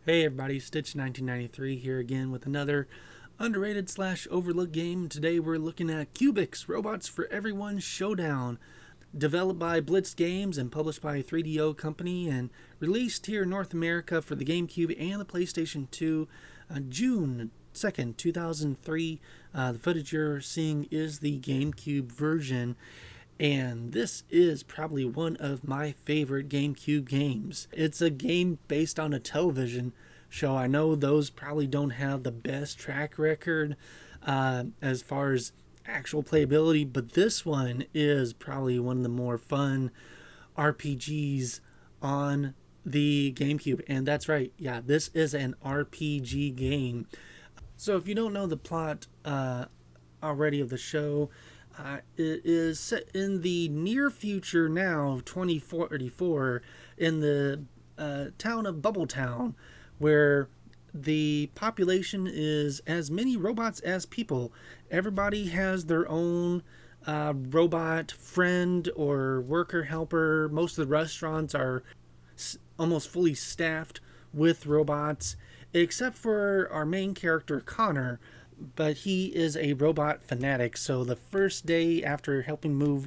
Hey everybody, Stitch 1993 here again with another underrated / overlooked game. Today we're looking at Cubix, Robots for Everyone Showdown. Developed by Blitz Games and published by 3DO Company and released here in North America for the Gamecube and the PlayStation 2 June 2nd, 2003. The footage you're seeing is the Gamecube version. And this is probably one of my favorite GameCube games. It's a game based on a television show. I know those probably don't have the best track record as far as actual playability, but this one is probably one of the more fun RPGs on the GameCube. And that's right, yeah, this is an RPG game. So if you don't know the plot already of the show, it is set in the near future now of 2044 in the town of Bubbletown, where the population is as many robots as people. Everybody has their own robot friend or worker helper. Most of the restaurants are almost fully staffed with robots, except for our main character, Connor. But he is a robot fanatic, so the first day after helping move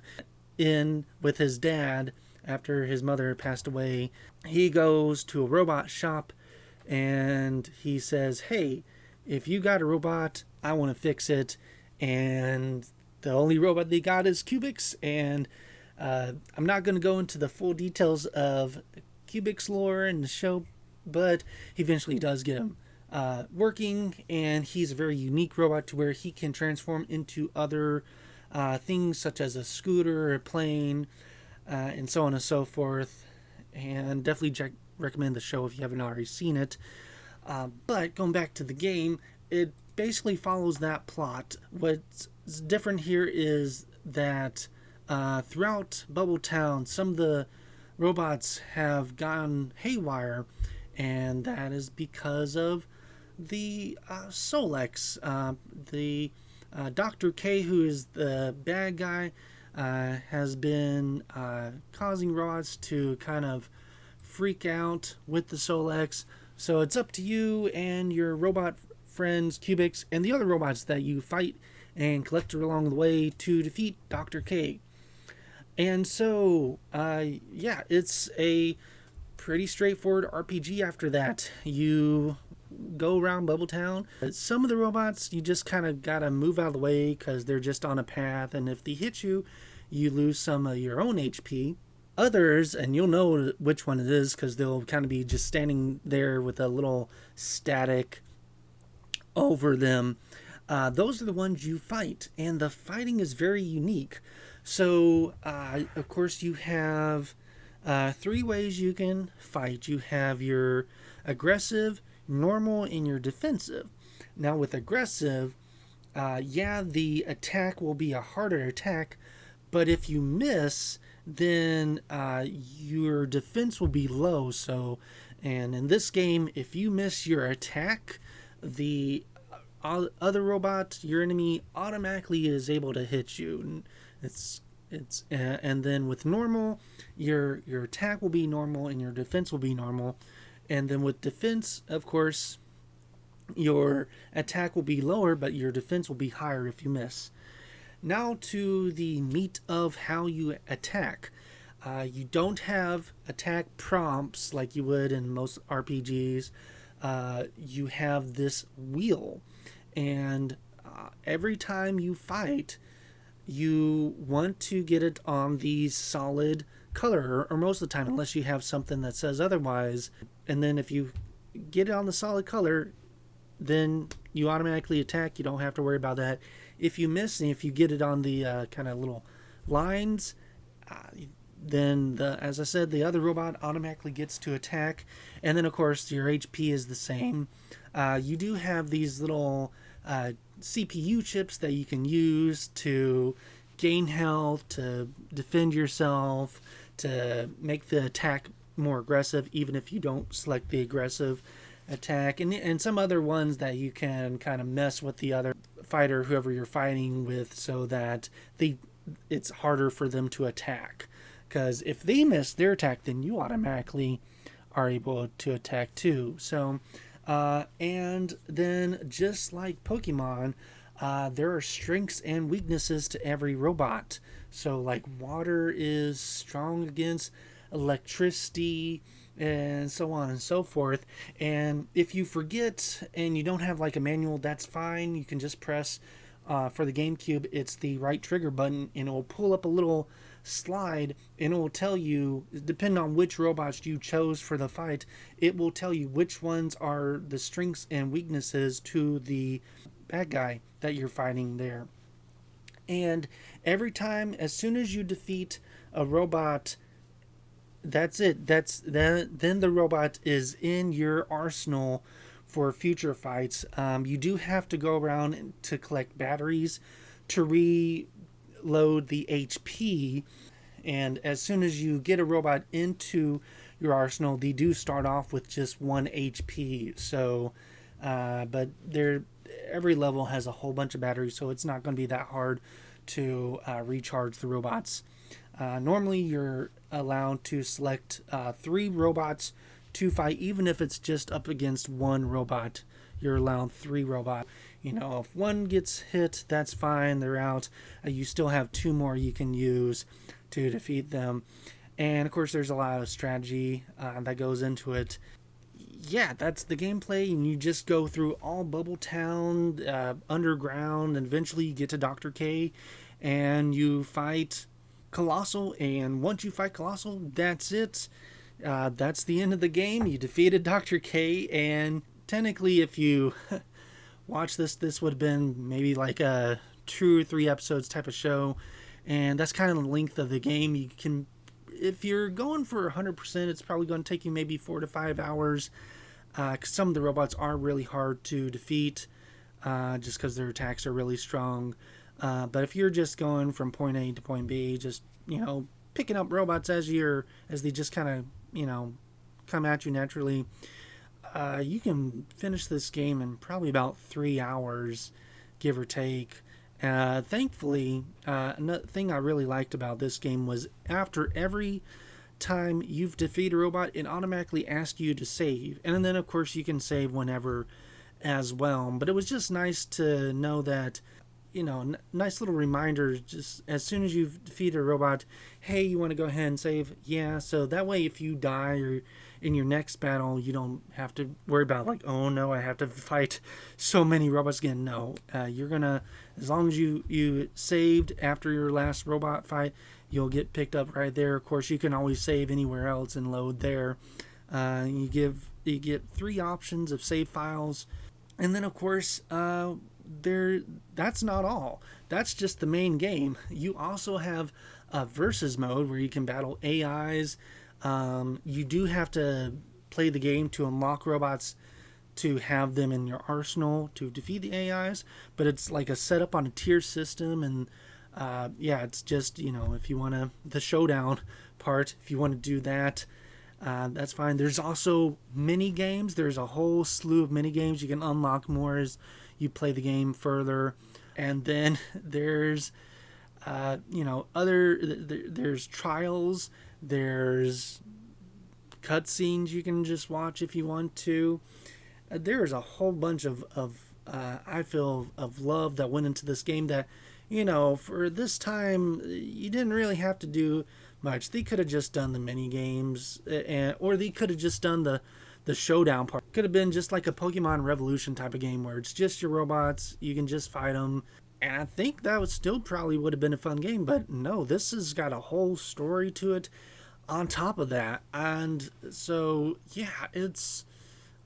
in with his dad, after his mother passed away, he goes to a robot shop and he says, hey, if you got a robot, I want to fix it. And the only robot they got is Cubix, and I'm not going to go into the full details of Cubix lore in the show, but he eventually does get him working, and he's a very unique robot to where he can transform into other things such as a scooter or a plane, and so on and so forth. And definitely recommend the show if you haven't already seen it. But going back to the game, it basically follows that plot. What's different here is that throughout Bubbletown, some of the robots have gone haywire, and that is because of the Solex. The Dr. K, who is the bad guy, has been causing robots to kind of freak out with the Solex. So it's up to you and your robot friends, Cubix, and the other robots that you fight and collect along the way to defeat Dr. K. And so, yeah, it's a pretty straightforward RPG after that. You go around Bubbletown. Some of the robots, you just kind of gotta move out of the way because they're just on a path, and if they hit you, you lose some of your own HP. Others, and you'll know which one it is because they'll kind of be just standing there with a little static over them. Those are the ones you fight, and the fighting is very unique. So, of course, you have three ways you can fight. You have your aggressive, normal, and your defensive. Now with aggressive, yeah, the attack will be a harder attack, but if you miss, then your defense will be low. So, and in this game, if you miss your attack, the other robot, your enemy, automatically is able to hit you. And then with normal, your attack will be normal and your defense will be normal. And then with defense, of course, your attack will be lower, but your defense will be higher if you miss. Now to the meat of how you attack. You don't have attack prompts like you would in most RPGs. You have this wheel, and every time you fight, you want to get it on the solid color, or most of the time, unless you have something that says otherwise. And then if you get it on the solid color, then you automatically attack. You don't have to worry about that. If you miss, and if you get it on the kind of little lines, then as I said, the other robot automatically gets to attack. And then of course your HP is the same. You do have these little CPU chips that you can use to gain health, to defend yourself, to make the attack more aggressive, even if you don't select the aggressive attack, and some other ones that you can kind of mess with the other fighter, whoever you're fighting with, so that it's harder for them to attack. Because if they miss their attack, then you automatically are able to attack too. So, and then just like Pokemon, there are strengths and weaknesses to every robot. So, like water is strong against electricity, and so on and so forth. And if you forget and you don't have like a manual, that's fine. You can just press for the GameCube, it's the right trigger button, and it will pull up a little slide, and it will tell you, depending on which robots you chose for the fight, it will tell you which ones are the strengths and weaknesses to the bad guy that you're fighting there. And every time, as soon as you defeat a robot, that's it. Then the robot is in your arsenal for future fights. You do have to go around to collect batteries to reload the HP. And as soon as you get a robot into your arsenal, they do start off with just 1 HP. So, but every level has a whole bunch of batteries, so it's not going to be that hard to recharge the robots. Normally, you're allowed to select 3 robots to fight, even if it's just up against 1 robot. You're allowed 3 robots. You know, if 1 gets hit, that's fine. They're out. You still have 2 more you can use to defeat them. And of course, there's a lot of strategy that goes into it. Yeah, that's the gameplay, and you just go through all Bubble Town, underground, and eventually you get to Dr. K, and you fight Colossal, and once you fight Colossal, that's it. That's the end of the game. You defeated Dr. K, and technically, if you watch this would have been maybe like a 2 or 3 episodes type of show, and that's kind of the length of the game. You can, if you're going for 100%, it's probably going to take you maybe 4 to 5 hours, because some of the robots are really hard to defeat, just because their attacks are really strong. But if you're just going from point A to point B, just, picking up robots as they just kind of, come at you naturally, you can finish this game in probably about 3 hours, give or take. Thankfully, another thing I really liked about this game was after every time you've defeated a robot, it automatically asks you to save. And then, of course, you can save whenever as well. But it was just nice to know that, nice little reminder, just as soon as you've defeated a robot, hey, you want to go ahead and save? Yeah, so that way if you die or in your next battle, you don't have to worry about like, oh no, I have to fight so many robots again. No, you're gonna, as long as you saved after your last robot fight, you'll get picked up right there. Of course, you can always save anywhere else and load there. You get 3 options of save files, and then of course that's not all. That's just the main game. You also have a versus mode where you can battle AIs. You do have to play the game to unlock robots to have them in your arsenal to defeat the AIs, but it's like a setup on a tier system, and it's just, if you want to, the showdown part, if you want to do that, that's fine. There's also mini games. There's a whole slew of mini games. You can unlock more as you play the game further. And then there's there's trials, there's cutscenes you can just watch if you want to. There's a whole bunch of I feel of love that went into this game that, for this time, you didn't really have to do much. They could have just done the mini games, or they could have just done the showdown part. Could have been just like a Pokemon Revolution type of game where it's just your robots, you can just fight them. And I think that probably would have been a fun game, but no, this has got a whole story to it on top of that. And so, yeah,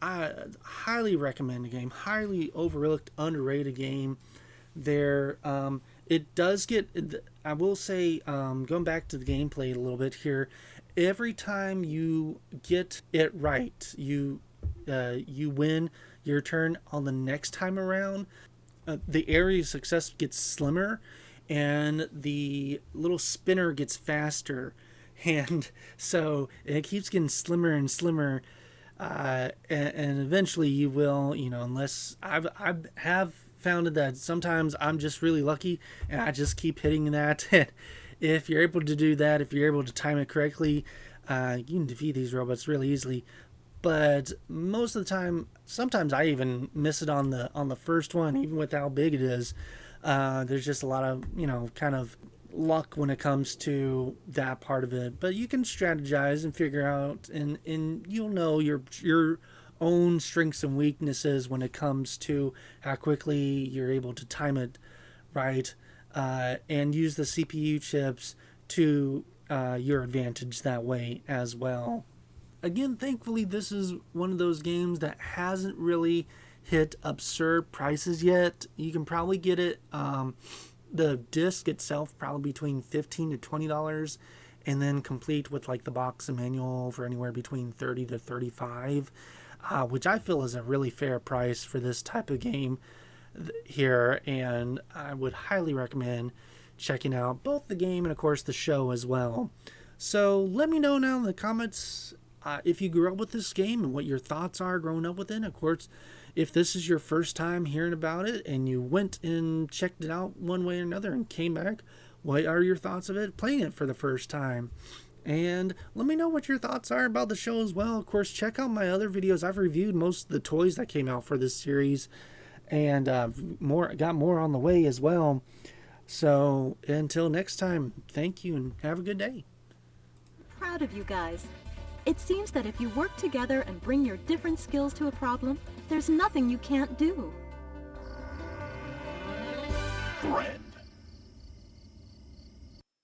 I highly recommend the game. Highly overlooked, underrated game there. It does get, I will say, going back to the gameplay a little bit here, every time you get it right, you win your turn. On the next time around, the area of success gets slimmer, and the little spinner gets faster, and so it keeps getting slimmer and slimmer, and eventually you will, unless I have found that sometimes I'm just really lucky and I just keep hitting that. If you're able to do that, if you're able to time it correctly, You can defeat these robots really easily, but most of the time, sometimes I even miss it on the first one, even with how big it is. There's just a lot of, kind of luck when it comes to that part of it. But you can strategize and figure out, and you'll know your own strengths and weaknesses when it comes to how quickly you're able to time it right, and use the CPU chips to your advantage that way as well. Again, thankfully, this is one of those games that hasn't really hit absurd prices yet. You can probably get it, the disc itself, probably between $15 to $20, and then complete with like the box and manual for anywhere between $30 to $35, which I feel is a really fair price for this type of game here, and I would highly recommend checking out both the game and of course the show as well. So let me know now in the comments if you grew up with this game and what your thoughts are growing up with it. Of course, if this is your first time hearing about it and you went and checked it out one way or another and came back, what are your thoughts of it playing it for the first time? And let me know what your thoughts are about the show as well. Of course, check out my other videos. I've reviewed most of the toys that came out for this series, and got more on the way as well. So until next time, thank you and have a good day. Proud of you guys. It seems that if you work together and bring your different skills to a problem, there's nothing you can't do. Friend.